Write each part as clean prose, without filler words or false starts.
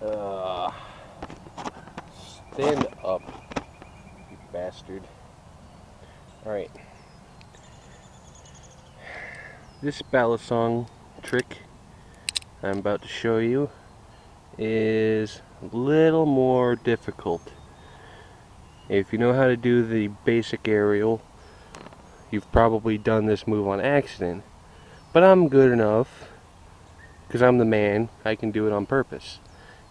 Uh, Stand up, you bastard. Alright. This balisong trick I'm about to show you is a little more difficult. If you know how to do the basic aerial, you've probably done this move on accident. But I'm good enough, because I'm the man, I can do it on purpose.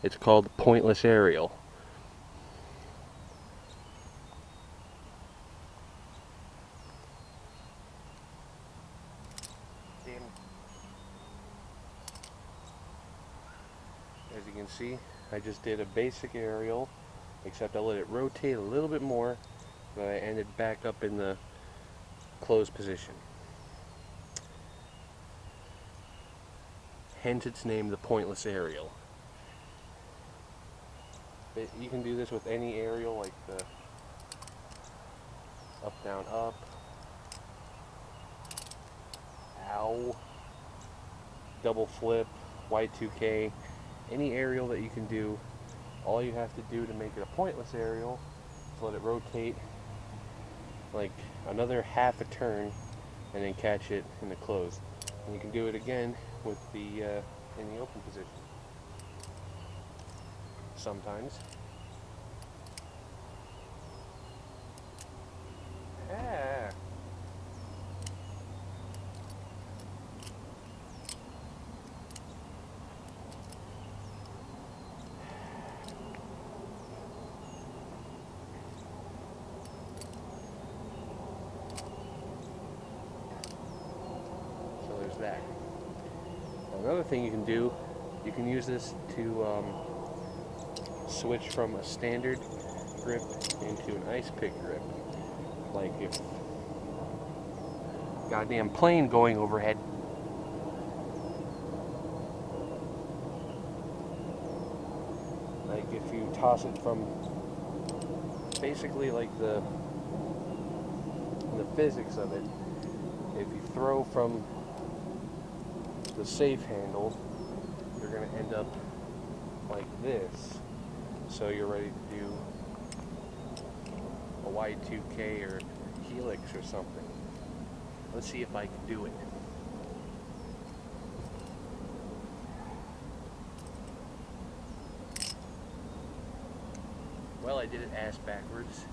It's called pointless aerial. As you can see, I just did a basic aerial, except I let it rotate a little bit more, but I ended back up in the closed position. Hence its name, the pointless aerial. But you can do this with any aerial, like the up, down, up, ow, double flip, Y2K, any aerial that you can do. All you have to do to make it a pointless aerial is let it rotate like another half a turn and then catch it in the close. And you can do it again with the in the open position. Sometimes. Ah. So there's that. Another thing you can do, you can use this to switch from a standard grip into an ice pick grip. Like if goddamn plane going overhead. Like if you toss it from basically like the physics of it, if you throw from the safe handle, you're going to end up like this. So you're ready to do a Y2K or helix or something. Let's see if I can do it. Well, I did it ass backwards,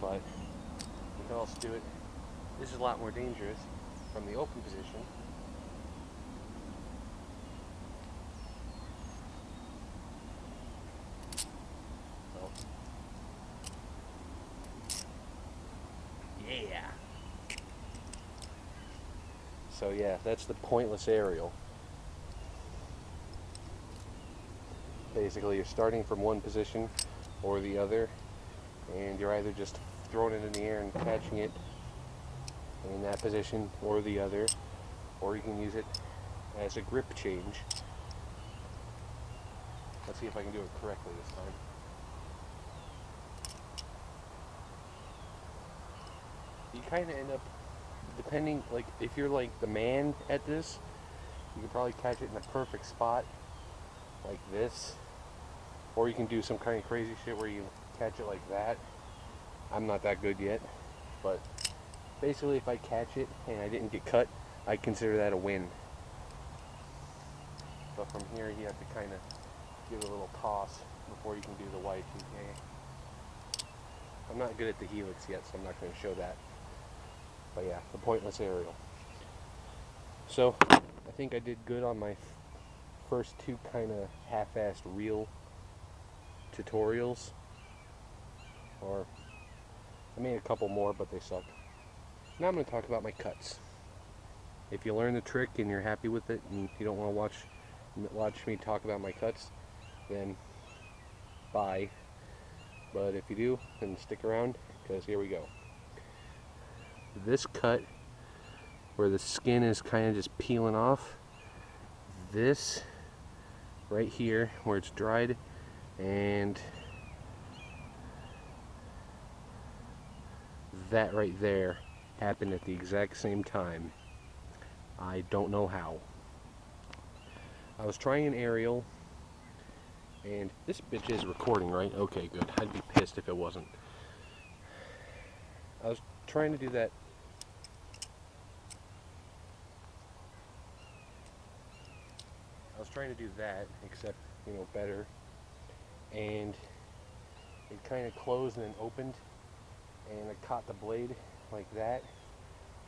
but you can also do it. This is a lot more dangerous from the open position. Yeah. So yeah, that's the pointless aerial. Basically, you're starting from one position or the other, and you're either just throwing it in the air and catching it in that position or the other, or you can use it as a grip change. Let's see if I can do it correctly this time. You kind of end up, depending, like if you're like the man at this, you can probably catch it in a perfect spot like this, or you can do some kind of crazy shit where you catch it like that. I'm not that good yet, but basically if I catch it and I didn't get cut, I consider that a win. But from here you have to kind of give it a little toss before you can do the Y2K. I'm not good at the helix yet, so I'm not going to show that. But yeah, the pointless aerial. So I think I did good on my first two kind of half-assed real tutorials. Or I made a couple more, but they sucked. Now I'm going to talk about my cuts. If you learn the trick and you're happy with it and you don't want to watch me talk about my cuts, then bye. But if you do, then stick around, because here we go. This cut, where the skin is kind of just peeling off, this right here, where it's dried, and that right there happened at the exact same time. I don't know how. I was trying an aerial And this bitch is recording, right? Okay, good. I'd be pissed if it wasn't. I was trying to do that. I was trying to do that, except, you know, better. And it kind of closed and then opened, and I caught the blade like that.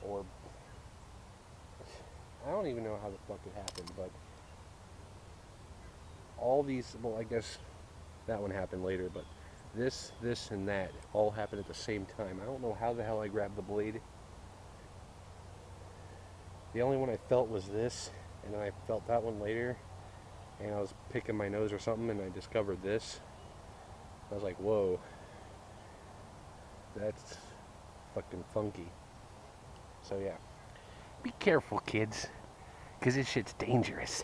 Or I don't even know how the fuck it happened, but all these, well, I guess that one happened later, but this, and that all happened at the same time. I don't know how the hell I grabbed the blade. The only one I felt was this, and then I felt that one later, and I was picking my nose or something, and I discovered this. I was like, whoa, that's fucking funky. So yeah, be careful, kids, because this shit's dangerous.